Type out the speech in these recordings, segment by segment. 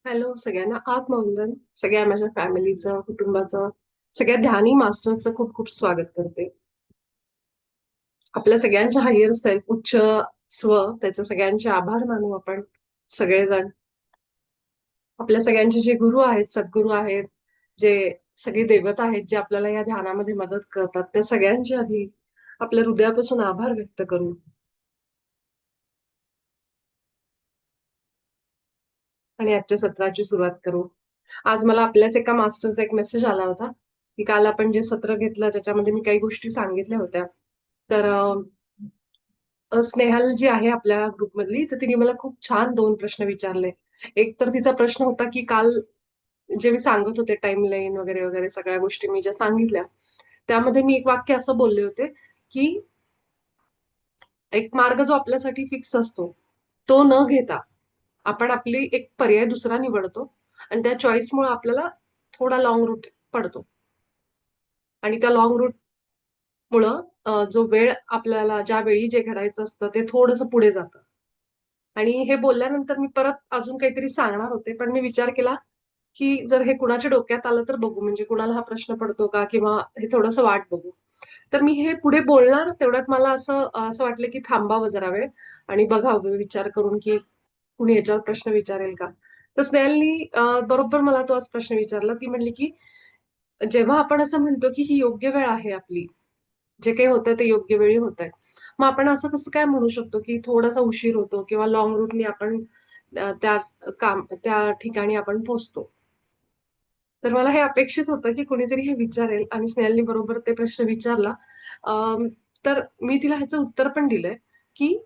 Hello सगळ्यांना आत्मवंदन. सगळ्या माझ्या फॅमिलीचं, कुटुंबाचं, सगळ्या ध्यानी मास्टर्सचं खूप खूप स्वागत करते. आपल्या सगळ्यांच्या हायर सेल्फ, उच्च स्व, त्याचे सगळ्यांचे आभार मानू आपण सगळेजण. आपल्या सगळ्यांचे जे गुरु आहेत, सद्गुरू आहेत, जे सगळे देवता आहेत, जे आपल्याला या ध्यानामध्ये मदत करतात, त्या सगळ्यांचे आधी आपल्या हृदयापासून आभार व्यक्त करू आणि आजच्या सत्राची सुरुवात करू. आज मला आपल्याच एका मास्टरचा एक मेसेज आला होता की काल आपण जे सत्र घेतलं त्याच्यामध्ये मी काही गोष्टी सांगितल्या होत्या. तर स्नेहल जी आहे आपल्या ग्रुपमधली, तर तिने मला खूप छान 2 प्रश्न विचारले. एक तर तिचा प्रश्न होता की काल जे मी सांगत होते टाईमलाईन वगैरे, वगैरे सगळ्या गोष्टी मी ज्या सांगितल्या, त्यामध्ये मी एक वाक्य असं बोलले होते की एक मार्ग जो आपल्यासाठी फिक्स असतो, तो न घेता आपण आपली एक पर्याय दुसरा निवडतो आणि त्या चॉईसमुळे आपल्याला थोडा लाँग रूट पडतो आणि त्या लाँग रूट मुळं जो वेळ आपल्याला ज्या वेळी जे घडायचं असतं ते थोडंसं पुढे जातं. आणि हे बोलल्यानंतर मी परत अजून काहीतरी सांगणार होते, पण मी विचार केला, की जर हे कुणाच्या डोक्यात आलं तर बघू, म्हणजे कुणाला हा प्रश्न पडतो का किंवा हे थोडंसं वाट बघू. तर मी हे पुढे बोलणार तेवढ्यात मला असं वाटलं, की थांबावं जरा वेळ आणि बघावं विचार करून, की कुणी याच्यावर प्रश्न विचारेल का? तर स्नेहलनी बरोबर मला तो आज प्रश्न विचारला. ती म्हणली, की जेव्हा आपण असं म्हणतो, की ही योग्य वेळ आहे आपली, जे काही होतंय ते योग्य वेळी होतंय. मग आपण असं कसं काय म्हणू शकतो, की थोडासा उशीर होतो किंवा लाँग रूटनी आपण त्या ठिकाणी आपण पोहोचतो. तर मला हे अपेक्षित होतं, की कुणीतरी हे विचारेल आणि स्नेहलनी बरोबर ते प्रश्न विचारला. अं, तर मी तिला ह्याचं उत्तर पण दिलंय, की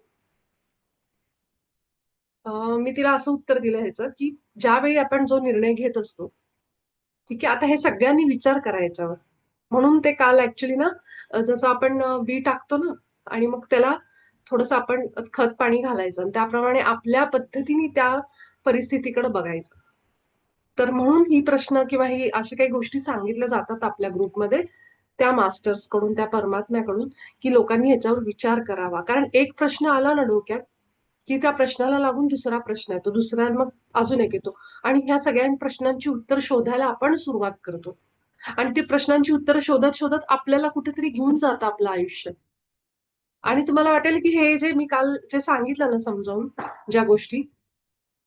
मी तिला असं उत्तर दिलं ह्याचं, की ज्यावेळी आपण जो निर्णय घेत असतो, ठीक आहे. आता हे सगळ्यांनी विचार करा याच्यावर. म्हणून ते काल ॲक्चुअली ना जसं आपण बी टाकतो ना आणि मग त्याला थोडंसं आपण खत-पाणी घालायचं आणि त्याप्रमाणे आपल्या पद्धतीने त्या परिस्थितीकडे बघायचं. तर म्हणून ही प्रश्न किंवा ही अशा काही गोष्टी सांगितल्या जातात आपल्या ग्रुपमध्ये त्या मास्टर्सकडून, त्या परमात्म्याकडून, की लोकांनी ह्याच्यावर विचार करावा. कारण एक प्रश्न आला ना डोक्यात, की त्या प्रश्नाला लागून दुसरा प्रश्न येतो, दुसरा मग अजून एक येतो आणि ह्या सगळ्या प्रश्नांची उत्तर शोधायला आपण सुरुवात करतो. आणि ती प्रश्नांची उत्तरं शोधत, शोधत आपल्याला कुठेतरी घेऊन जातं आपलं आयुष्य. आणि तुम्हाला वाटेल, की हे जे मी काल जे सांगितलं ना समजावून ज्या गोष्टी,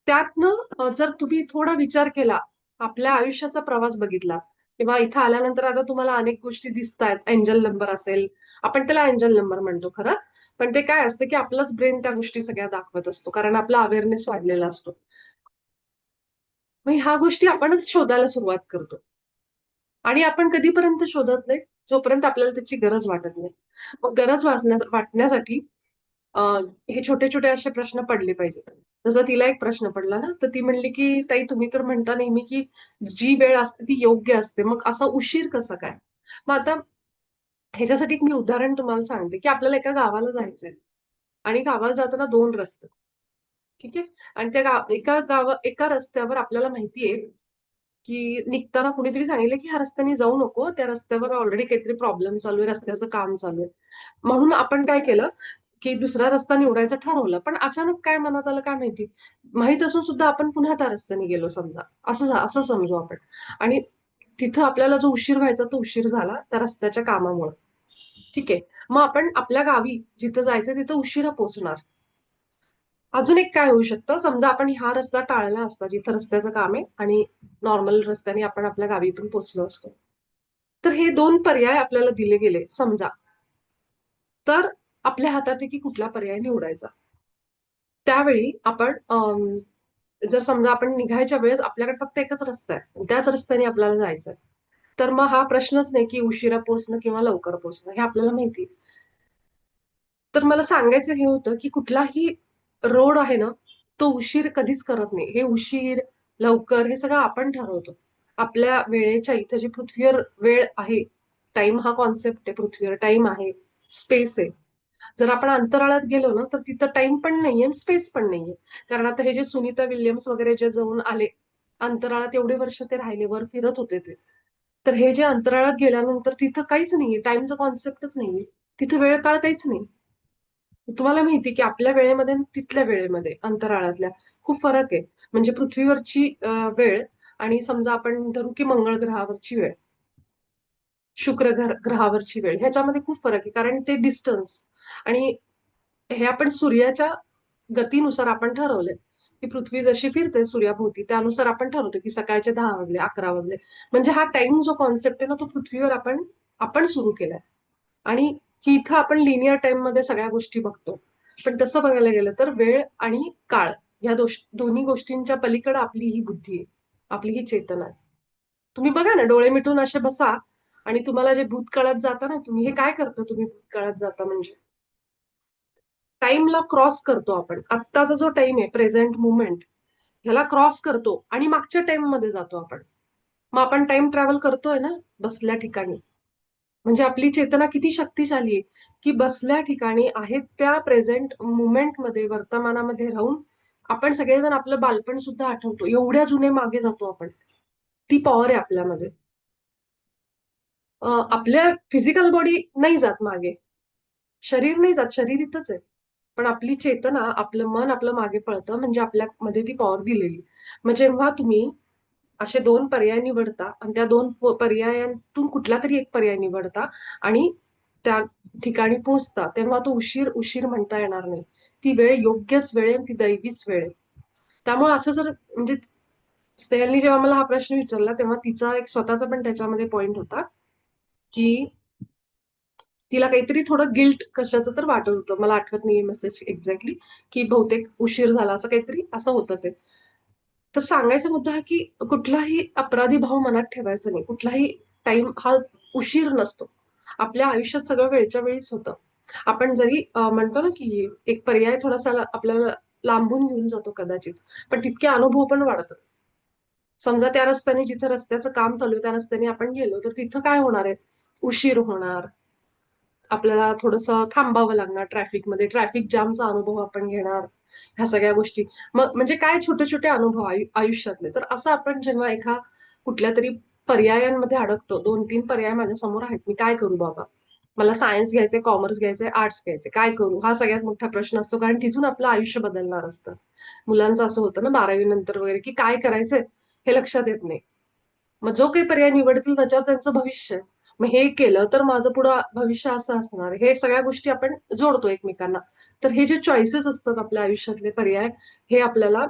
त्यातनं जर तुम्ही थोडा विचार केला, आपल्या आयुष्याचा प्रवास बघितला किंवा इथं आल्यानंतर आता तुम्हाला अनेक गोष्टी दिसतायत. एंजल नंबर असेल, आपण त्याला एंजल नंबर म्हणतो खरं. पण ते काय असतं, की आपलंच ब्रेन त्या गोष्टी सगळ्या दाखवत असतो. कारण आपला अवेअरनेस वाढलेला असतो. मग ह्या गोष्टी आपणच शोधायला सुरुवात करतो. आणि आपण कधीपर्यंत शोधत नाही, जोपर्यंत आपल्याला त्याची गरज वाटत नाही. मग गरज वाटण्यासाठी अ, हे छोटे-छोटे असे प्रश्न पडले पाहिजेत. जसं तिला एक प्रश्न पडला ना, तर ती म्हणली, की "ताई तुम्ही तर म्हणता नेहमी, की जी वेळ असते ती योग्य असते. मग असा उशीर कसा काय?" मग आता ह्याच्यासाठी एक मी उदाहरण तुम्हाला सांगते, की आपल्याला एका गावाला जायचंय आणि गावाला जाताना 2 रस्ते. ठीक आहे? आणि त्या एका रस्त्यावर आपल्याला माहितीये, की निघताना कुणीतरी सांगितलं, की "ह्या रस्त्याने जाऊ नको. त्या रस्त्यावर ऑलरेडी काहीतरी प्रॉब्लेम चालू आहे, रस्त्याचं काम चालू आहे." म्हणून आपण काय केलं, की दुसरा रस्ता निवडायचं ठरवलं. पण अचानक काय मनात आलं काय माहिती. माहीत असून सुद्धा आपण पुन्हा त्या रस्त्याने गेलो समजा. असं समजू आपण. आणि तिथं आपल्याला जो उशीर व्हायचा तो उशीर झाला त्या रस्त्याच्या कामामुळं. ठीक आहे. मग आपण आपल्या गावी जिथं जायचंय तिथं उशिरा पोहोचणार. अजून एक काय होऊ शकतं, समजा आपण हा रस्ता टाळला असता जिथं रस्त्याचं काम आहे आणि नॉर्मल रस्त्याने आपण आपल्या गावी पण पोहोचलो असतो. तर हे 2 पर्याय आपल्याला दिले गेले समजा. तर आपल्या हातात आहे की कुठला पर्याय निवडायचा. त्यावेळी आपण जर समजा आपण निघायच्या वेळेस आपल्याकडे फक्त एकच रस्ता आहे. त्याच रस्त्याने आपल्याला जायचंय. तर मग हा प्रश्नच नाही की उशिरा पोहोचणं किंवा लवकर पोहोचणं हे आपल्याला माहिती आहे. तर मला सांगायचं हे होतं की कुठलाही रोड आहे ना, तो उशीर कधीच करत नाही. हे उशीर, लवकर हे सगळं आपण ठरवतो. आपल्या वेळेच्या इथं जी पृथ्वीवर वेळ आहे, टाईम हा कॉन्सेप्ट आहे पृथ्वीवर. टाईम आहे, स्पेस आहे. जर आपण अंतराळात गेलो ना, तर तिथं टाईम पण नाहीये आणि स्पेस पण नाहीये. कारण आता हे जे सुनीता विल्यम्स वगैरे जे जाऊन आले, अंतराळात एवढे वर्ष ते राहिले, वर फिरत होते ते. तर हे जे अंतराळात गेल्यानंतर तिथं काहीच नाहीये. टाईमचा कॉन्सेप्टच नाहीये. तिथं वेळ काळ काहीच नाही. तुम्हाला माहिती की आपल्या वेळेमध्ये आणि तिथल्या वेळेमध्ये अंतराळातल्या खूप फरक आहे. म्हणजे पृथ्वीवरची वेळ आणि समजा आपण धरू की मंगळ ग्रहावरची वेळ, ग्रहावरची वेळ, ह्याच्यामध्ये खूप फरक आहे. कारण ते डिस्टन्स आणि हे आपण सूर्याच्या गतीनुसार आपण ठरवलंय की पृथ्वी जशी फिरते सूर्याभोवती त्यानुसार आपण ठरवतो की सकाळचे 10 वाजले, 11 वाजले. म्हणजे हा टाइम जो कॉन्सेप्ट आहे ना तो पृथ्वीवर आपण आपण सुरू केलाय. आणि ही इथं आपण लिनियर टाइम मध्ये सगळ्या गोष्टी बघतो. पण तसं बघायला गेलं तर वेळ आणि काळ ह्या दोन्ही गोष्टींच्या पलीकडे आपली ही बुद्धी आहे, आपली ही चेतना आहे. तुम्ही बघा ना, डोळे मिटून असे बसा आणि तुम्हाला जे भूतकाळात जाता ना, तुम्ही हे काय करता, तुम्ही भूतकाळात जाता म्हणजे टाइमला क्रॉस करतो आपण. आत्ताचा जो टाइम आहे प्रेझेंट मुवमेंट ह्याला क्रॉस करतो आणि मागच्या टाइम मध्ये जातो आपण. मग आपण टाइम ट्रॅव्हल करतोय ना बसल्या ठिकाणी. म्हणजे आपली चेतना किती शक्तिशाली आहे की बसल्या ठिकाणी आहेत त्या प्रेझेंट मुवमेंट मध्ये वर्तमानामध्ये राहून आपण सगळेजण आपलं बालपण सुद्धा आठवतो. एवढ्या जुने मागे जातो आपण. ती पॉवर आहे आपल्यामध्ये. आपल्या फिजिकल बॉडी नाही जात मागे, शरीर नाही जात, शरीर इथंच आहे. पण आपली चेतना, आपलं मन आपलं मागे पळतं, म्हणजे आपल्यामध्ये ती पॉवर दिलेली. मग जेव्हा तुम्ही असे दोन पर्याय निवडता आणि त्या दोन पर्यायांतून कुठला तरी एक पर्याय निवडता आणि त्या ठिकाणी पोहोचता, तेव्हा तो उशीर उशीर म्हणता येणार नाही. ती वेळ योग्यच वेळ आहे आणि ती दैवीच वेळ आहे. त्यामुळे असं जर म्हणजे स्नेहलनी जेव्हा मला हा प्रश्न विचारला तेव्हा तिचा एक स्वतःचा पण त्याच्यामध्ये पॉइंट होता की तिला काहीतरी थोडं गिल्ट कशाचं तर वाटत होतं. मला आठवत नाहीये मेसेज एक्झॅक्टली, की बहुतेक उशीर झाला असं काहीतरी असं होतं ते. तर सांगायचा मुद्दा हा की कुठलाही अपराधी भाव मनात ठेवायचा नाही. कुठलाही टाइम हा उशीर नसतो. आपल्या आयुष्यात सगळं वेळच्या वेळीच होतं. आपण जरी म्हणतो ना की एक पर्याय थोडासा आपल्याला लांबून घेऊन जातो कदाचित, पण तितके अनुभव पण वाढतात. समजा त्या रस्त्याने जिथं रस्त्याचं काम चालू आहे त्या रस्त्याने आपण गेलो तर तिथं काय होणार आहे, उशीर होणार, आपल्याला थोडंसं थांबावं लागणार ट्रॅफिकमध्ये, ट्रॅफिक जामचा अनुभव आपण घेणार, ह्या सगळ्या गोष्टी. मग म्हणजे काय छोटे छोटे अनुभव आयुष्यातले. तर असं आपण जेव्हा कुठल्या तरी पर्यायांमध्ये अडकतो, 2-3 पर्याय माझ्या समोर आहेत, मी काय करू बाबा, मला सायन्स घ्यायचंय, कॉमर्स घ्यायचंय, आर्ट्स घ्यायचंय, काय करू, हा सगळ्यात मोठा प्रश्न असतो. कारण तिथून आपलं आयुष्य बदलणार असतं. मुलांचं असं होतं ना 12वी नंतर वगैरे की काय करायचंय हे लक्षात येत नाही. मग जो काही पर्याय निवडतील त्याच्यावर त्यांचं भविष्य आहे. मग हे केलं तर माझं पुढं भविष्य असं असणार, हे सगळ्या गोष्टी आपण जोडतो एकमेकांना. तर हे जे चॉईसेस असतात आपल्या आयुष्यातले पर्याय, हे आपल्याला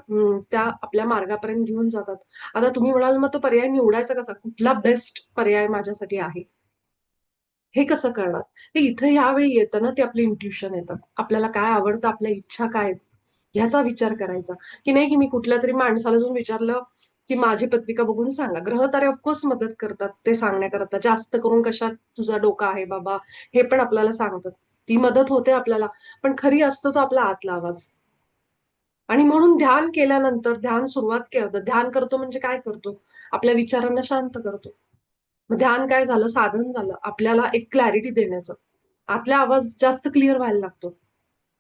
त्या आपल्या मार्गापर्यंत घेऊन जातात. आता तुम्ही म्हणाल मग तो पर्याय निवडायचा कसा, कुठला बेस्ट पर्याय माझ्यासाठी आहे, हे कसं करणार. ते इथं यावेळी येतं ना, ते आपले इंट्युशन येतात. आपल्याला काय आवडतं, आपल्या इच्छा काय आहेत, ह्याचा विचार करायचा. की नाही की मी कुठल्या तरी माणसाला जाऊन विचारलं की माझी पत्रिका बघून सांगा. ग्रहतारे ऑफकोर्स मदत करतात ते सांगण्याकरता. जास्त करून कशात तुझा डोका आहे बाबा, हे पण आपल्याला सांगतात. ती मदत होते आपल्याला. पण खरी असतो तो आपला आतला आवाज. आणि म्हणून ध्यान केल्यानंतर, ध्यान सुरुवात केलं, ध्यान करतो म्हणजे काय करतो, आपल्या विचारांना शांत करतो. मग ध्यान काय झालं, साधन झालं आपल्याला एक क्लॅरिटी देण्याचं. आतला आवाज जास्त क्लिअर व्हायला लागतो.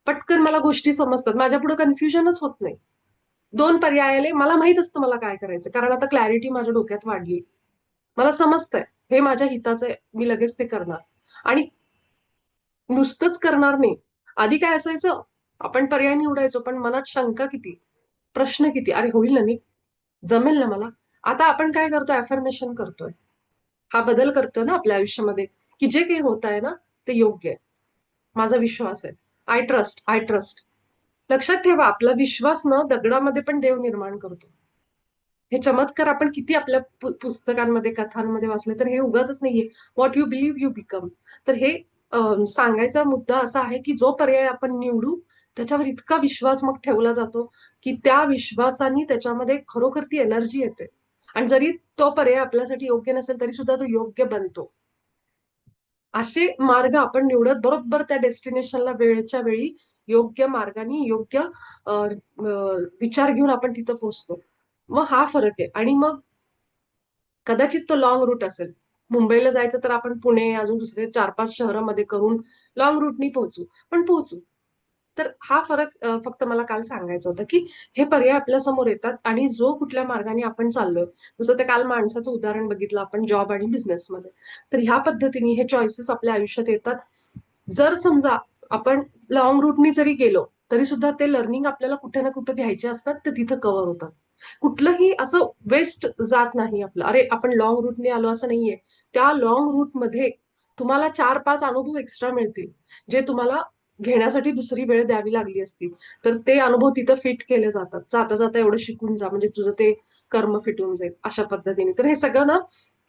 पटकन मला गोष्टी समजतात, माझ्या पुढे कन्फ्युजनच होत नाही. 2 पर्याय आले, मला माहित असतं मला काय करायचं, कारण आता क्लॅरिटी माझ्या डोक्यात वाढली. मला समजतंय हे माझ्या हिताचं आहे, मी लगेच ते करणार. आणि नुसतंच करणार नाही. आधी काय असायचं, आपण पर्याय निवडायचो पण मनात शंका किती, प्रश्न किती, अरे होईल ना, मी जमेल ना मला. आता आपण काय करतोय, अफर्मेशन करतोय. हा बदल करतोय ना आपल्या आयुष्यामध्ये, की जे काही होत आहे ना ते योग्य आहे, माझा विश्वास आहे, आय ट्रस्ट, आय ट्रस्ट. लक्षात ठेवा, आपला विश्वास न दगडामध्ये पण देव निर्माण करतो. हे चमत्कार आपण किती आपल्या पुस्तकांमध्ये, कथांमध्ये वाचले, तर हे उगाच नाहीये. What you believe you become. तर हे सांगायचा मुद्दा असा आहे की जो पर्याय आपण निवडू त्याच्यावर इतका विश्वास मग ठेवला जातो की त्या विश्वासाने त्याच्यामध्ये खरोखर ती एनर्जी येते. आणि जरी तो पर्याय आपल्यासाठी योग्य नसेल तरी सुद्धा तो योग्य बनतो. असे मार्ग आपण निवडत बरोबर त्या डेस्टिनेशनला वेळेच्या वेळी योग्य मार्गाने, योग्य विचार घेऊन आपण तिथं पोहोचतो. मग हा फरक आहे. आणि मग कदाचित तो लॉंग रूट असेल. मुंबईला जायचं तर आपण पुणे अजून दुसरे 4-5 शहरामध्ये करून लॉंग रूटनी पोहोचू, पण पोहोचू. तर हा फरक फक्त मला काल सांगायचं होतं की हे पर्याय आपल्या समोर येतात आणि जो कुठल्या मार्गाने आपण चाललोय, जसं ते काल माणसाचं उदाहरण बघितलं आपण जॉब आणि बिझनेसमध्ये. तर ह्या पद्धतीने हे चॉईसेस आपल्या आयुष्यात येतात. जर समजा आपण लॉंग रूटनी जरी गेलो तरी सुद्धा ते लर्निंग आपल्याला कुठे ना कुठे घ्यायचे असतात, ते तिथं कव्हर होतात. कुठलंही असं वेस्ट जात नाही आपलं. अरे आपण लॉंग रूटने आलो असं नाहीये. त्या लॉंग रूट मध्ये तुम्हाला 4-5 अनुभव एक्स्ट्रा मिळतील, जे तुम्हाला घेण्यासाठी दुसरी वेळ द्यावी लागली असती. तर ते अनुभव तिथं फिट केले जातात. जाता जाता एवढं शिकून जा म्हणजे तुझं ते कर्म फिटून जाईल अशा पद्धतीने. तर हे सगळं ना,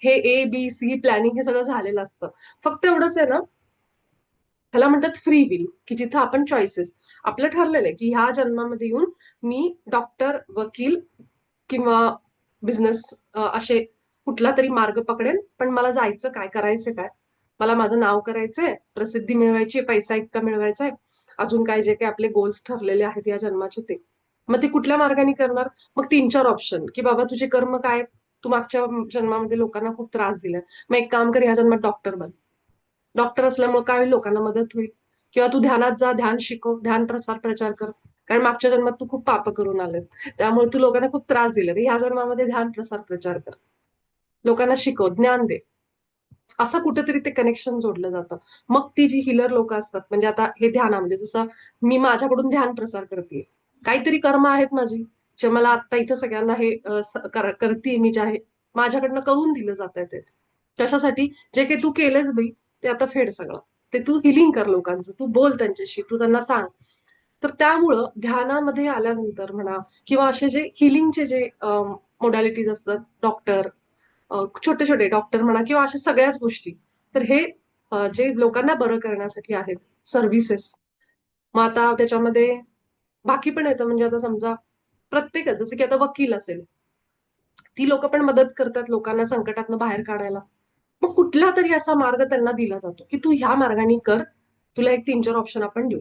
हे A, B, C प्लॅनिंग हे सगळं झालेलं असतं. फक्त एवढंच आहे ना, ह्याला म्हणतात फ्री विल, की जिथं आपण चॉईसेस आपलं ठरलेलं आहे, की ह्या जन्मामध्ये येऊन मी डॉक्टर, वकील किंवा बिझनेस असे कुठला तरी मार्ग पकडेन. पण मला जायचं काय, करायचं काय? मला माझं नाव करायचंय, प्रसिद्धी मिळवायची, पैसा इतका मिळवायचा आहे, अजून काय जे काही आपले गोल्स ठरलेले आहेत या जन्माचे ते. मग ते कुठल्या मार्गाने करणार? मग 3-4 ऑप्शन, की बाबा तुझे कर्म काय आहेत? तू मागच्या जन्मामध्ये लोकांना खूप त्रास दिलाय. मग एक काम कर, ह्या जन्मात डॉक्टर बन. डॉक्टर असल्यामुळे काय होईल? लोकांना मदत होईल. किंवा तू ध्यानात जा, ध्यान शिकव, ध्यान प्रचार कर. कारण मागच्या जन्मात तू खूप पाप करून आलेत. त्यामुळे तू लोकांना खूप त्रास दिले. तर ह्या जन्मामध्ये ध्यान प्रचार कर. लोकांना शिकव, ज्ञान दे. असं कुठेतरी ते कनेक्शन जोडलं जातं. मग ती जी हिलर लोक असतात, म्हणजे आता हे ध्यानामध्ये जसं मी माझ्याकडून ध्यान प्रसार करते. काहीतरी कर्म आहेत माझी, जे मला आता इथं सगळ्यांना हे करते मी, जे आहे माझ्याकडनं करून दिलं जात आहे ते. कशासाठी? जे काही तू केलंस बाई, ते आता फेड सगळं. ते तू हिलिंग कर लोकांचं, तू बोल त्यांच्याशी, तू त्यांना सांग. तर त्यामुळं ध्यानामध्ये आल्यानंतर म्हणा, किंवा असे जे हिलिंगचे जे मोडॅलिटीज असतात, डॉक्टर, छोटे छोटे डॉक्टर म्हणा, किंवा अशा सगळ्याच गोष्टी. तर हे जे लोकांना बरं करण्यासाठी आहेत सर्व्हिसेस. मग आता त्याच्यामध्ये बाकी पण येतं, म्हणजे आता समजा प्रत्येकच, जसं की आता वकील असेल, ती लोक पण मदत करतात लोकांना संकटातनं बाहेर काढायला. मग कुठला तरी असा मार्ग त्यांना दिला जातो, की तू ह्या मार्गाने कर, तुला एक 3-4 ऑप्शन आपण देऊ.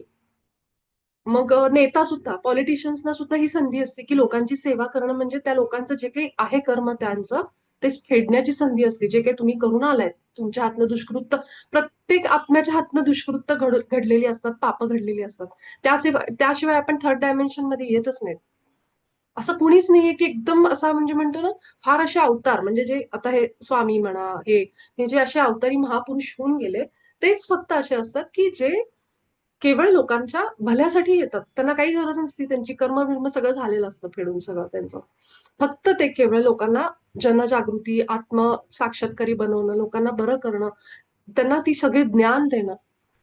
मग नेता सुद्धा, पॉलिटिशियन्सना सुद्धा ही संधी असते, की लोकांची सेवा करणं म्हणजे त्या लोकांचं जे काही आहे कर्म त्यांचं, ते फेडण्याची संधी असते. जे काही तुम्ही करून आलाय, तुमच्या हातनं दुष्कृत्य, प्रत्येक आत्म्याच्या हातनं दुष्कृत्य घडलेली असतात, पापं घडलेली असतात. त्याशिवाय आपण थर्ड डायमेन्शन मध्ये येतच नाहीत. असं कुणीच नाहीये, की एकदम असा म्हणजे म्हणतो ना, फार असे अवतार, म्हणजे जे आता हे स्वामी म्हणा, हे जे असे अवतारी महापुरुष होऊन गेले, तेच फक्त असे असतात, की जे केवळ लोकांच्या भल्यासाठी येतात. त्यांना काही गरज नसती, त्यांची कर्म सगळं झालेलं असतं फेडून सगळं त्यांचं. फक्त ते केवळ लोकांना जनजागृती, आत्मसाक्षात्कारी बनवणं, लोकांना बरं करणं, त्यांना ती सगळी ज्ञान देणं,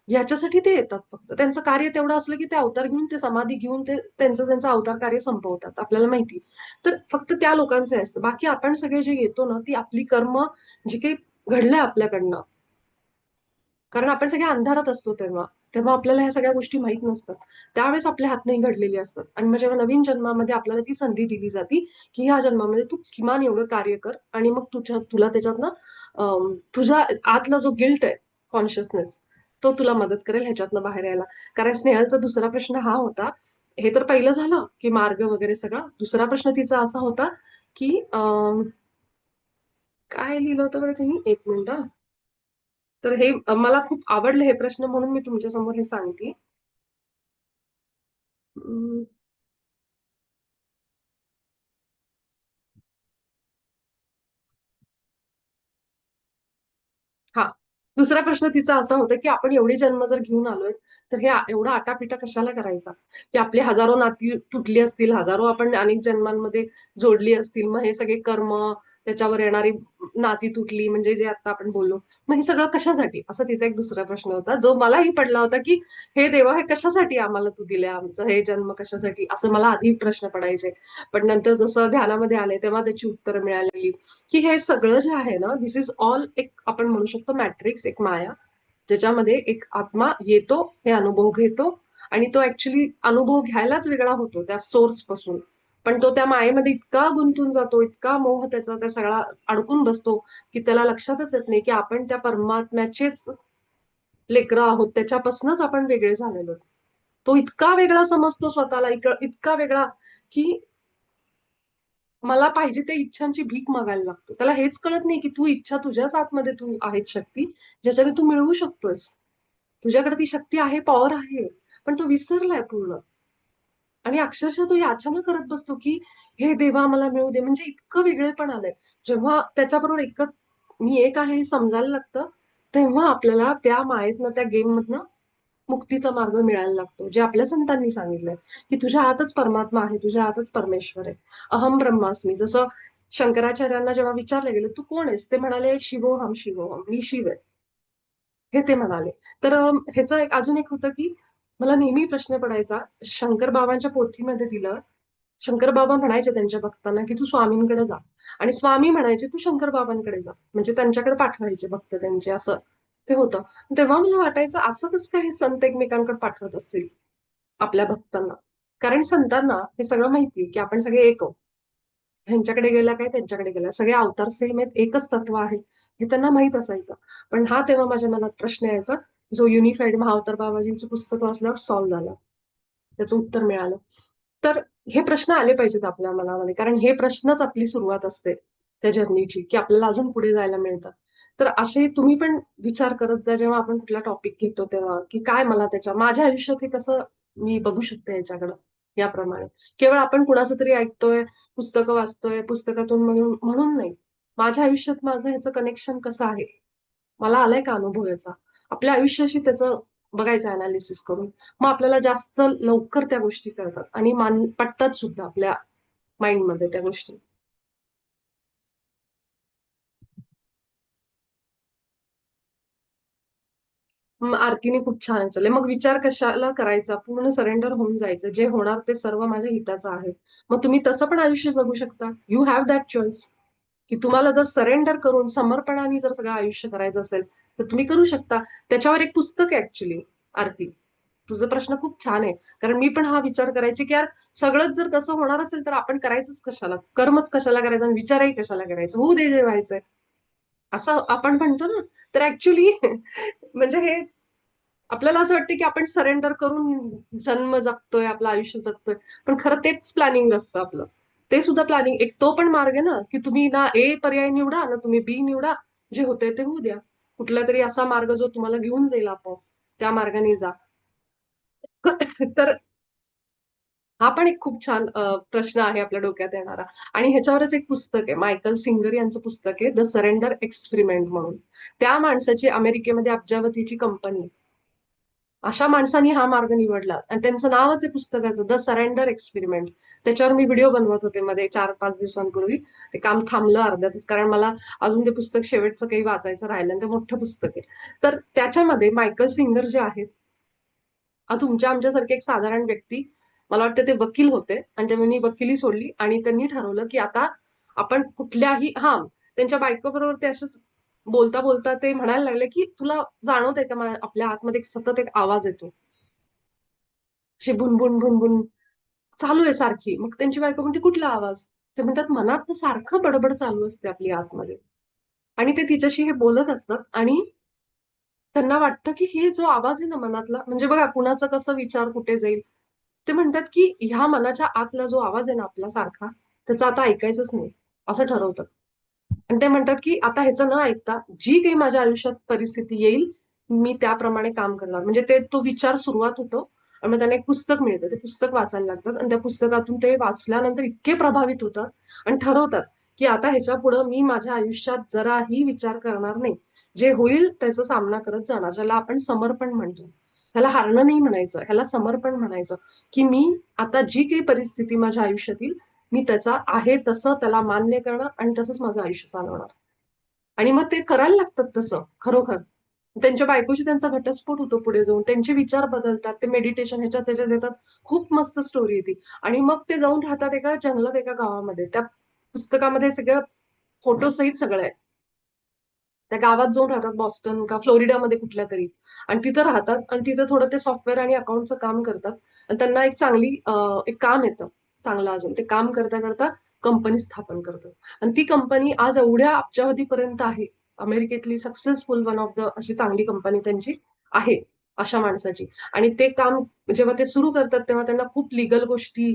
ह्याच्यासाठी ते येतात फक्त. त्यांचं कार्य तेवढं असलं, की ते अवतार घेऊन, ते समाधी घेऊन, ते त्यांचं अवतार कार्य संपवतात. आपल्याला माहिती. तर फक्त त्या लोकांचं हे असतं. बाकी आपण सगळे जे येतो ना, ती आपली कर्म जी काही घडलंय आपल्याकडनं, कारण आपण सगळे अंधारात असतो तेव्हा. तेव्हा आपल्याला ह्या सगळ्या गोष्टी माहीत नसतात. त्यावेळेस आपल्या हातनं ही घडलेली असतात. आणि मग जेव्हा नवीन जन्मामध्ये आपल्याला ती संधी दिली जाती, की ह्या जन्मामध्ये तू किमान एवढं कार्य कर, आणि मग तुला त्याच्यातनं तुझा आतला जो गिल्ट आहे, कॉन्शियसनेस, तो तुला मदत करेल ह्याच्यातनं बाहेर यायला. कारण स्नेहलचा दुसरा प्रश्न हा होता, हे तर पहिलं झालं, की मार्ग वगैरे सगळं. दुसरा प्रश्न तिचा असा होता, की काय लिहिलं होतं बरं तिने? एक मिनिट. तर हे मला खूप आवडले हे प्रश्न, म्हणून मी तुमच्या समोर हे सांगते. अं, हा, दुसरा प्रश्न तिचा असा होता, की आपण एवढे जन्म जर घेऊन आलोय, तर हे एवढा आटापिटा कशाला करायचा? की आपली हजारो नाती तुटली असतील, हजारो आपण अनेक जन्मांमध्ये जोडली असतील, मग हे सगळे कर्म, त्याच्यावर येणारी नाती तुटली, म्हणजे जे आता आपण बोललो, मग हे सगळं कशासाठी? असा तिचा एक दुसरा प्रश्न होता, जो मलाही पडला होता, की हे देवा, हे कशासाठी आम्हाला तू दिले, आमचं हे जन्म कशासाठी, असं मला आधी प्रश्न पडायचे. पण नंतर जसं ध्यानामध्ये आले, तेव्हा त्याची उत्तरं मिळाली, की हे सगळं जे आहे ना, दिस इज ऑल एक आपण म्हणू शकतो मॅट्रिक्स, एक माया, ज्याच्यामध्ये एक आत्मा येतो, हे अनुभव घेतो, आणि तो ऍक्च्युली अनुभव घ्यायलाच वेगळा होतो त्या सोर्स पासून. पण तो त्या मायेमध्ये इतका गुंतून जातो, इतका मोह त्याचा त्या सगळा अडकून बसतो, की त्याला लक्षातच येत नाही, की आपण त्या परमात्म्याचेच लेकरं आहोत, त्याच्यापासूनच आपण वेगळे झालेलो. तो इतका वेगळा समजतो स्वतःला, इतका वेगळा, की मला पाहिजे त्या इच्छांची भीक मागायला लागतो. त्याला हेच कळत नाही, की तू इच्छा तुझ्याच आतमध्ये तू आहेत शक्ती, ज्याच्याने तू मिळवू शकतोस. तुझ्याकडे ती शक्ती आहे, पॉवर आहे. पण तो विसरलाय पूर्ण. आणि अक्षरशः तो याचना करत बसतो, की हे देवा मला मिळू दे. म्हणजे इतकं वेगळेपण आलंय. जेव्हा त्याच्याबरोबर मी एक आहे हे समजायला लागतं, तेव्हा आपल्याला त्या मायेतनं, त्या गेम मधनं मुक्तीचा मार्ग मिळायला लागतो, जे आपल्या संतांनी सांगितलंय की तुझ्या हातच परमात्मा आहे, तुझ्या हातच परमेश्वर आहे. अहम ब्रह्मास्मी. जसं शंकराचार्यांना जेव्हा विचारलं गेलं तू कोण आहेस, ते म्हणाले शिवोहम शिवोहम, मी शिव आहे, हे ते म्हणाले. तर ह्याचं एक अजून एक होतं की मला नेहमी प्रश्न पडायचा, शंकर बाबांच्या पोथीमध्ये दिलं, शंकर बाबा म्हणायचे त्यांच्या भक्तांना की तू स्वामींकडे जा, आणि स्वामी म्हणायचे तू शंकर बाबांकडे जा, म्हणजे त्यांच्याकडे पाठवायचे भक्त त्यांचे, असं ते होतं. तेव्हा मला वाटायचं असं कसं काय हे संत एकमेकांकडे पाठवत असतील आपल्या भक्तांना. कारण संतांना हे सगळं माहितीये की आपण सगळे एक आहोत. ह्यांच्याकडे गेला काय त्यांच्याकडे गेला, सगळे अवतार सेम आहेत, एकच तत्व आहे, हे त्यांना माहित असायचं. पण हा तेव्हा माझ्या मनात प्रश्न यायचा, जो युनिफाईड महाअवतार बाबाजींचं पुस्तक वाचल्यावर सॉल्व्ह झाला, त्याचं उत्तर मिळालं. तर हे प्रश्न आले पाहिजेत आपल्या मनामध्ये, कारण हे प्रश्नच आपली सुरुवात असते त्या जर्नीची, की आपल्याला अजून पुढे जायला मिळतं. तर असे तुम्ही पण विचार करत जा जेव्हा आपण कुठला टॉपिक घेतो तेव्हा, की काय मला त्याच्या माझ्या आयुष्यात हे कसं मी बघू शकते याच्याकडं, याप्रमाणे. केवळ आपण कुणाचं तरी ऐकतोय, पुस्तकं वाचतोय, पुस्तकातून म्हणून नाही. माझ्या आयुष्यात माझं ह्याचं कनेक्शन कसं आहे, मला आलाय का अनुभव याचा, आपल्या आयुष्याशी त्याचं बघायचं अनालिसिस करून. मग आपल्याला जास्त लवकर त्या गोष्टी कळतात आणि पटतात सुद्धा आपल्या माइंडमध्ये त्या गोष्टी. मग आरतीने खूप छान विचारले, मग विचार कशाला करायचा, पूर्ण सरेंडर होऊन जायचं, जे होणार ते सर्व माझ्या हिताचं आहे. मग तुम्ही तसं पण आयुष्य जगू शकता, यू हॅव दॅट चॉईस. की तुम्हाला जर सरेंडर करून समर्पणाने जर सगळं आयुष्य करायचं असेल तर तुम्ही करू शकता. त्याच्यावर एक पुस्तक आहे ऍक्च्युली. आरती, तुझा प्रश्न खूप छान आहे. कारण मी पण हा विचार करायचे की यार, सगळंच जर तसं होणार असेल तर आपण करायचंच कशाला, कर्मच कशाला करायचं आणि विचारही कशाला करायचं, होऊ दे जे व्हायचंय, असं आपण म्हणतो ना. तर ऍक्च्युली म्हणजे हे आपल्याला असं वाटतं की आपण सरेंडर करून जन्म जगतोय, आपलं आयुष्य जगतोय, पण खरं तेच प्लॅनिंग असतं आपलं. ते सुद्धा प्लॅनिंग एक तो पण मार्ग आहे ना, की तुम्ही ना ए पर्याय निवडा ना तुम्ही बी निवडा, जे होतंय ते होऊ द्या. कुठला तरी असा मार्ग जो तुम्हाला घेऊन जाईल आपोआप, त्या मार्गाने जा. तर हा पण एक खूप छान प्रश्न आहे आपल्या डोक्यात येणारा. आणि ह्याच्यावरच एक पुस्तक आहे, मायकल सिंगर यांचं पुस्तक आहे, द सरेंडर एक्सपेरिमेंट म्हणून. त्या माणसाची अमेरिकेमध्ये अब्जावधीची कंपनी, अशा माणसांनी हा मार्ग निवडला आणि त्यांचं नावच आहे पुस्तकाचं, द सरेंडर एक्सपेरिमेंट. त्याच्यावर मी व्हिडिओ बनवत होते मध्ये 4-5 दिवसांपूर्वी. ते काम थांबलं अर्ध्यातच, कारण मला अजून ते पुस्तक शेवटचं काही वाचायचं राहिलं आणि ते मोठं पुस्तक आहे. तर त्याच्यामध्ये मायकल सिंगर जे आहेत, तुमच्या आमच्यासारखे एक साधारण व्यक्ती, मला वाटतं ते वकील होते आणि त्यांनी वकिली सोडली आणि त्यांनी ठरवलं की आता आपण कुठल्याही त्यांच्या बायकोबरोबर ते असंच बोलता बोलता ते म्हणायला लागले की तुला जाणवतंय का आपल्या आतमध्ये सतत एक आवाज येतो, अशी भुनभुन भुनभुन चालू आहे सारखी. मग त्यांची बायको म्हणते कुठला आवाज, ते म्हणतात मनात तर सारखं बडबड चालू असते आपली आतमध्ये. आणि ते तिच्याशी हे बोलत असतात आणि त्यांना वाटतं की हे जो आवाज आहे ना मनातला, म्हणजे बघा कुणाचा कसं विचार कुठे जाईल. ते म्हणतात की ह्या मनाच्या आतला जो आवाज आहे ना आपला सारखा, त्याचं आता ऐकायचंच नाही, असं ठरवतात. आणि ते म्हणतात की आता ह्याचं न ऐकता जी काही माझ्या आयुष्यात परिस्थिती येईल, मी त्याप्रमाणे काम करणार. म्हणजे ते तो विचार सुरुवात होतो आणि मग त्यांना एक पुस्तक मिळतं, ते पुस्तक वाचायला लागतात आणि त्या पुस्तकातून ते वाचल्यानंतर इतके प्रभावित होतात आणि ठरवतात की आता ह्याच्या पुढे मी माझ्या आयुष्यात जराही विचार करणार नाही, जे होईल त्याचा सामना करत जाणार, ज्याला आपण समर्पण म्हणतो. ह्याला हारणं नाही म्हणायचं, ह्याला समर्पण म्हणायचं. की मी आता जी काही परिस्थिती माझ्या आयुष्यात येईल, मी त्याचा आहे तसं त्याला मान्य करणार आणि तसंच माझं आयुष्य चालवणार. आणि मग ते करायला लागतात तसं खरोखर. त्यांच्या बायकोशी त्यांचा घटस्फोट होतो पुढे जाऊन, त्यांचे विचार बदलतात, ते मेडिटेशन ह्याच्यात त्याच्यात येतात. खूप मस्त स्टोरी आहे ती. आणि मग ते जाऊन राहतात एका जंगलात, एका गावामध्ये. त्या पुस्तकामध्ये सगळं फोटोसहित सगळं आहे. त्या गावात जाऊन राहतात, बॉस्टन का फ्लोरिडामध्ये कुठल्या तरी. आणि तिथं राहतात आणि तिथं थोडं ते सॉफ्टवेअर आणि अकाउंटचं काम करतात. आणि त्यांना एक एक काम येतं चांगलं अजून. ते काम करता करता कंपनी स्थापन करतात. आणि ती कंपनी आज एवढ्या अब्जावधीपर्यंत आहे. अमेरिकेतली सक्सेसफुल वन ऑफ द अशी चांगली कंपनी त्यांची आहे, अशा माणसाची. आणि ते काम जेव्हा ते सुरू करतात तेव्हा त्यांना खूप लिगल गोष्टी,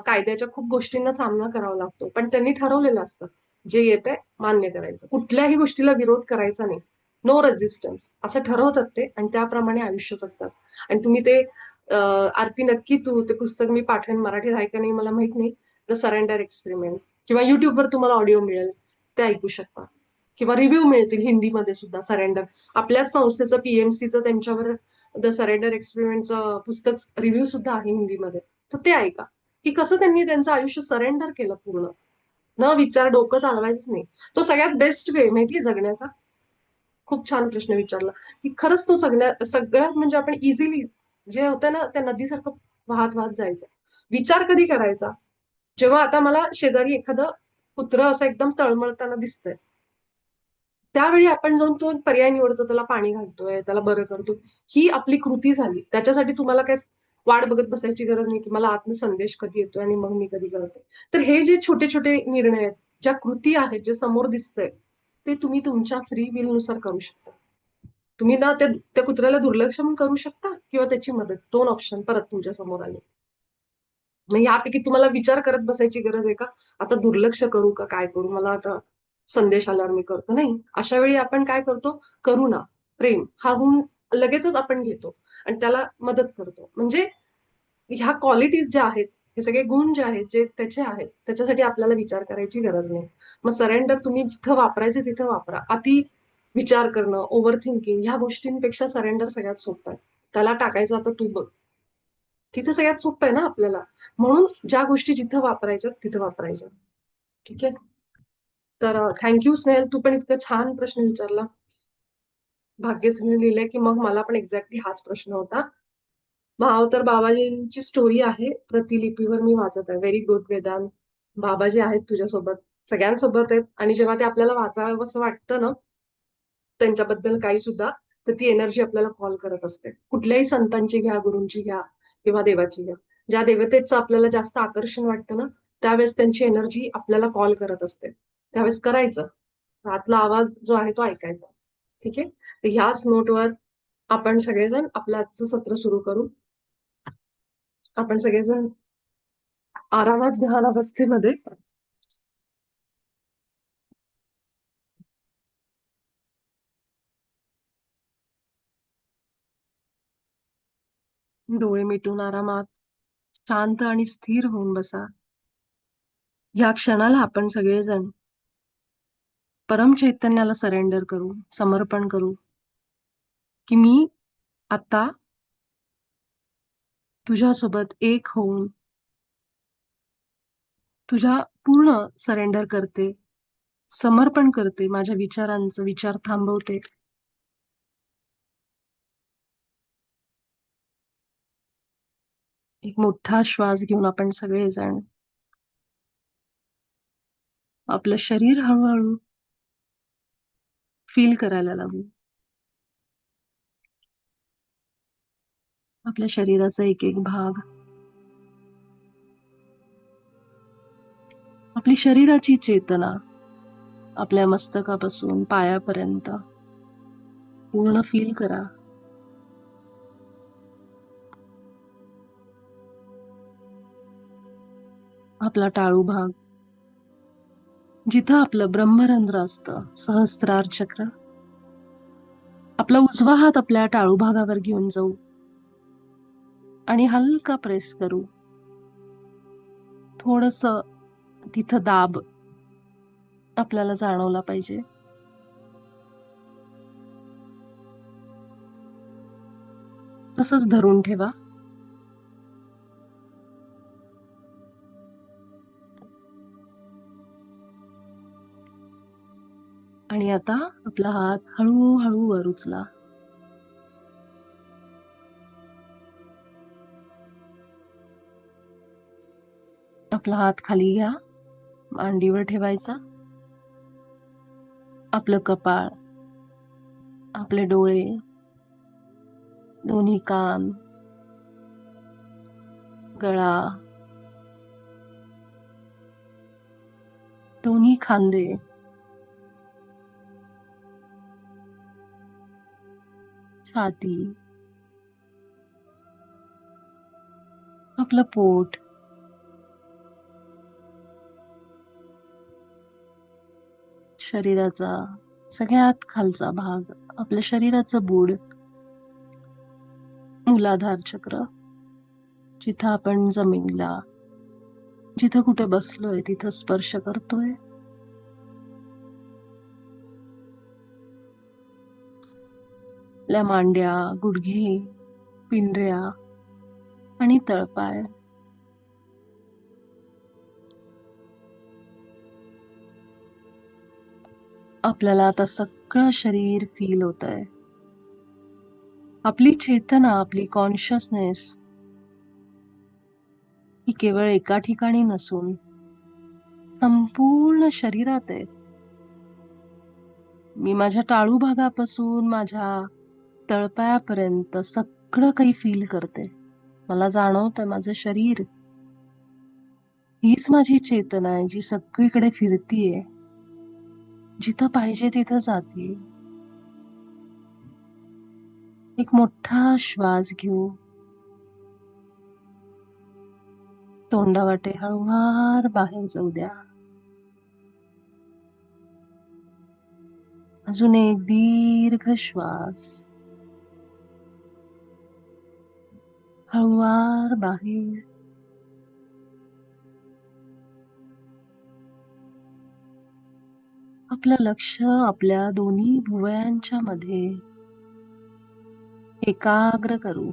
कायद्याच्या खूप गोष्टींना सामना करावा लागतो. पण त्यांनी ठरवलेलं असतं, जे येतंय मान्य करायचं, कुठल्याही गोष्टीला विरोध करायचा नाही, नो रेझिस्टन्स, असं ठरवतात ते आणि त्याप्रमाणे आयुष्य जगतात. आणि तुम्ही ते आरती नक्की तू ते पुस्तक मी पाठवेन, मराठीत आहे का नाही मला माहित नाही, द सरेंडर एक्सपेरिमेंट. किंवा युट्यूबवर तुम्हाला ऑडिओ मिळेल, ते ऐकू शकता. किंवा रिव्ह्यू मिळतील हिंदीमध्ये सुद्धा, सरेंडर. आपल्याच संस्थेचं पीएमसीचं त्यांच्यावर द सरेंडर एक्सपेरिमेंटचं पुस्तक रिव्ह्यू सुद्धा आहे हिंदीमध्ये. तर ते ऐका, की कसं त्यांनी त्यांचं आयुष्य सरेंडर केलं पूर्ण. न विचार, डोकं चालवायचंच नाही. तो सगळ्यात बेस्ट वे माहितीये जगण्याचा. खूप छान प्रश्न विचारला, की खरंच तो सगळ्यात म्हणजे आपण इझिली जे होतं ना त्या नदीसारखं वाहत वाहत जायचं. विचार कधी करायचा? जेव्हा आता मला शेजारी एखादं कुत्रं असं एकदम तळमळताना दिसतंय, त्यावेळी आपण जाऊन तो पर्याय निवडतो, त्याला पाणी घालतोय, त्याला बरं करतो. ही आपली कृती झाली. त्याच्यासाठी तुम्हाला काय वाट बघत बसायची गरज नाही, की मला आतनं संदेश कधी येतोय आणि मग मी कधी करते. तर हे जे छोटे छोटे निर्णय आहेत, ज्या कृती आहेत, जे समोर दिसतंय, ते तुम्ही तुमच्या फ्री विल नुसार करू शकता. तुम्ही ना त्या कुत्र्याला दुर्लक्ष पण करू शकता किंवा त्याची मदत. 2 ऑप्शन परत तुमच्या समोर आले. मग यापैकी तुम्हाला विचार करत बसायची गरज आहे का? आता दुर्लक्ष करू का काय करू? मला आता संदेश आल्यावर मी करतो. नाही. अशा वेळी आपण काय करतो? करुणा, प्रेम हा गुण लगेचच आपण घेतो आणि त्याला मदत करतो. म्हणजे ह्या क्वालिटीज ज्या आहेत, हे सगळे गुण जे आहेत, जे त्याचे आहेत, त्याच्यासाठी आपल्याला विचार करायची गरज नाही. मग सरेंडर तुम्ही जिथं वापरायचं तिथं वापरा. अति विचार करणं, ओव्हर थिंकिंग ह्या गोष्टींपेक्षा सरेंडर सगळ्यात सोपं आहे. त्याला टाकायचं आता तू बघ. तिथं सगळ्यात सोपं आहे ना आपल्याला. म्हणून ज्या गोष्टी जिथं वापरायच्या तिथं वापरायच्या. ठीक आहे. तर थँक्यू स्नेहल, तू पण इतका छान प्रश्न विचारला. भाग्यश्रीने लिहिलंय की मग मला पण एक्झॅक्टली हाच प्रश्न होता. भाव तर बाबाजींची स्टोरी आहे, प्रतिलिपीवर मी वाचत आहे. Very good Vedanta. बाबाजी आहेत तुझ्यासोबत, सगळ्यांसोबत आहेत आणि जेव्हा ते आपल्याला वाचावं असं वाटतं ना त्यांच्याबद्दल काही सुद्धा, तर ती एनर्जी आपल्याला कॉल करत असते. कुठल्याही संतांची घ्या, गुरूंची घ्या किंवा देवाची घ्या. ज्या देवतेचं आपल्याला जास्त आकर्षण वाटतं ना, त्यावेळेस त्यांची एनर्जी आपल्याला कॉल करत असते. त्यावेळेस करायचं. आतला आवाज जो आहे तो ऐकायचा. ठीक आहे? तर ह्याच नोटवर आपण सगळेजण आपलं आजचं सत्र सुरू करू. आपण सगळेजण आरामात ध्यान अवस्थेमध्ये डोळे मिटून आरामात शांत आणि स्थिर होऊन बसा. या क्षणाला आपण सगळेजण परम चैतन्याला सरेंडर करू, समर्पण करू, की मी आता तुझ्यासोबत एक होऊन तुझ्या पूर्ण सरेंडर करते, समर्पण करते, माझ्या विचारांचं विचार थांबवते. एक मोठा श्वास घेऊन आपण सगळेजण आपलं शरीर हळूहळू फील करायला लागू. आपल्या शरीराचा एक एक भाग, आपली शरीराची चेतना आपल्या मस्तकापासून पायापर्यंत पूर्ण फील करा. आपला टाळू भाग, जिथं आपलं ब्रह्मरंध्र असतं, सहस्त्रार चक्र, आपला उजवा हात आपल्या टाळू भागावर घेऊन जाऊ आणि हलका प्रेस करू. थोडस तिथं दाब आपल्याला जाणवला पाहिजे. तसंच धरून ठेवा. आणि आता आपला हात हळूहळू वर उचला. आपला हात खाली घ्या, मांडीवर ठेवायचा. आपलं कपाळ, आपले डोळे, दोन्ही कान, गळा, दोन्ही खांदे, छाती, आपलं पोट, शरीराचा सगळ्यात खालचा भाग, आपल्या शरीराचं बूड, मूलाधार चक्र, जिथं आपण जमिनीला, जिथं कुठे बसलोय तिथं स्पर्श करतोय. आपल्या मांड्या, गुडघे, पिंढऱ्या आणि तळपाय. आपल्याला आता सगळं शरीर फील होतंय. आपली चेतना, आपली कॉन्शियसनेस ही केवळ एका ठिकाणी नसून संपूर्ण शरीरात आहे. मी माझ्या टाळू भागापासून माझ्या तळपायापर्यंत सगळं काही फील करते. मला जाणवतंय माझं शरीर हीच माझी चेतना आहे, जी सगळीकडे फिरतीये, जिथं पाहिजे तिथं जातीये. एक मोठा श्वास घेऊ. तोंडावाटे हळूवार बाहेर जाऊ द्या. अजून एक दीर्घ श्वास. हळूवार बाहेर. आपलं लक्ष आपल्या दोन्ही भुवयांच्या मध्ये एकाग्र करू.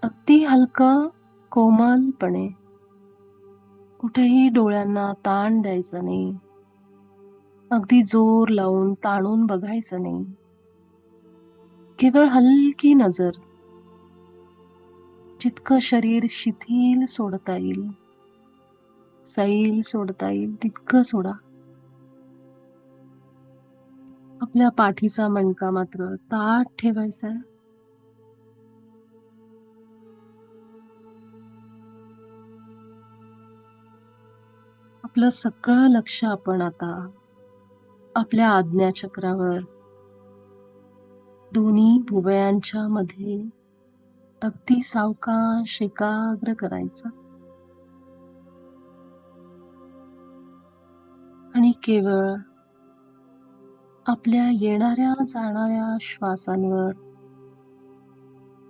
अगदी हलकं, कोमलपणे. कुठेही डोळ्यांना ताण द्यायचा नाही. अगदी जोर लावून ताणून बघायचं नाही. केवळ हलकी नजर. जितकं शरीर शिथिल सोडता येईल, सैल सोडता येईल तितकं सोडा. आपल्या पाठीचा मणका मात्र ताठ ठेवायचा आहे. आपलं सगळं लक्ष आपण आता आपल्या आज्ञाचक्रावर, दोन्ही भुवयांच्या मध्ये अगदी सावकाश एकाग्र करायचं. आणि केवळ आपल्या येणाऱ्या जाणाऱ्या श्वासांवर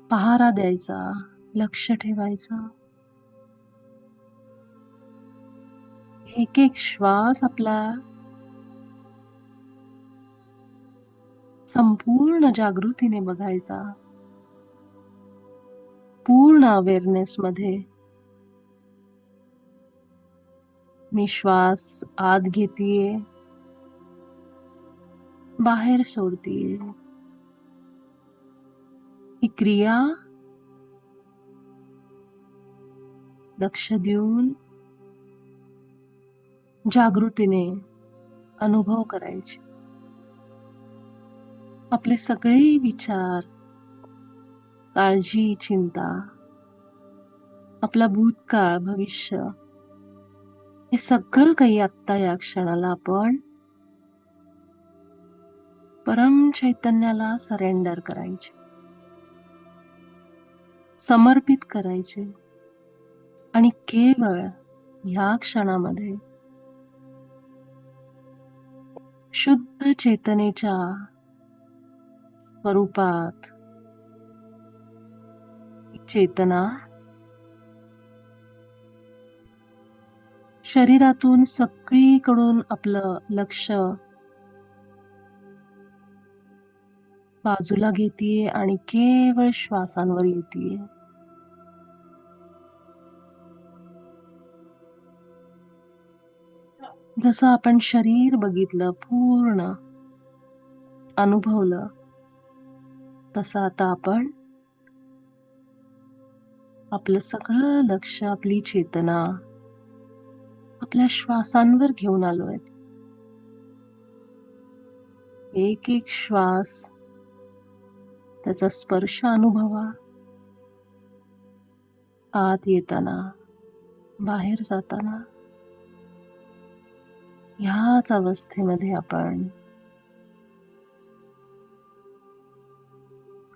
पहारा द्यायचा, लक्ष ठेवायचं. एक एक श्वास आपला संपूर्ण जागृतीने बघायचा. पूर्ण अवेअरनेस मध्ये. मी श्वास आत घेतीये, बाहेर सोडतीये. ही क्रिया लक्ष देऊन जागृतीने अनुभव करायचे. आपले सगळे विचार, काळजी, चिंता, आपला भूतकाळ, भविष्य, हे सगळं काही आत्ता या क्षणाला आपण परम चैतन्याला सरेंडर करायचे, समर्पित करायचे. आणि केवळ ह्या क्षणामध्ये शुद्ध चेतनेच्या स्वरूपात चेतना शरीरातून सगळीकडून आपलं लक्ष बाजूला घेतीये आणि केवळ श्वासांवर येतीये. जसं आपण शरीर बघितलं, पूर्ण अनुभवलं, तसं आता आपण आपलं सगळं लक्ष, आपली चेतना आपल्या श्वासांवर घेऊन आलोय. एक एक श्वास, त्याचा स्पर्श अनुभवा. आत येताना, बाहेर जाताना. ह्याच अवस्थेमध्ये आपण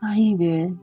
काही वेळ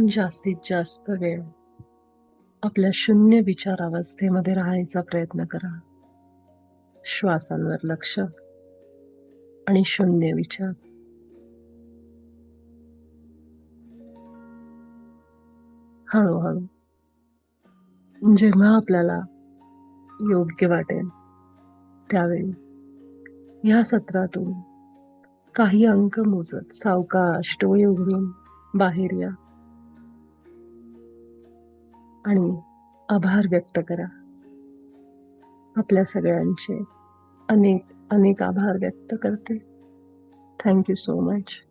जास्तीत जास्त वेळ आपल्या शून्य विचार अवस्थेमध्ये राहायचा प्रयत्न करा. श्वासांवर लक्ष आणि शून्य विचार. हळूहळू जेव्हा आपल्याला योग्य वाटेल त्यावेळी या सत्रातून काही अंक मोजत सावकाश डोळे उघडून बाहेर या आणि आभार व्यक्त करा. आपल्या सगळ्यांचे अनेक अनेक आभार व्यक्त करते. Thank you so much.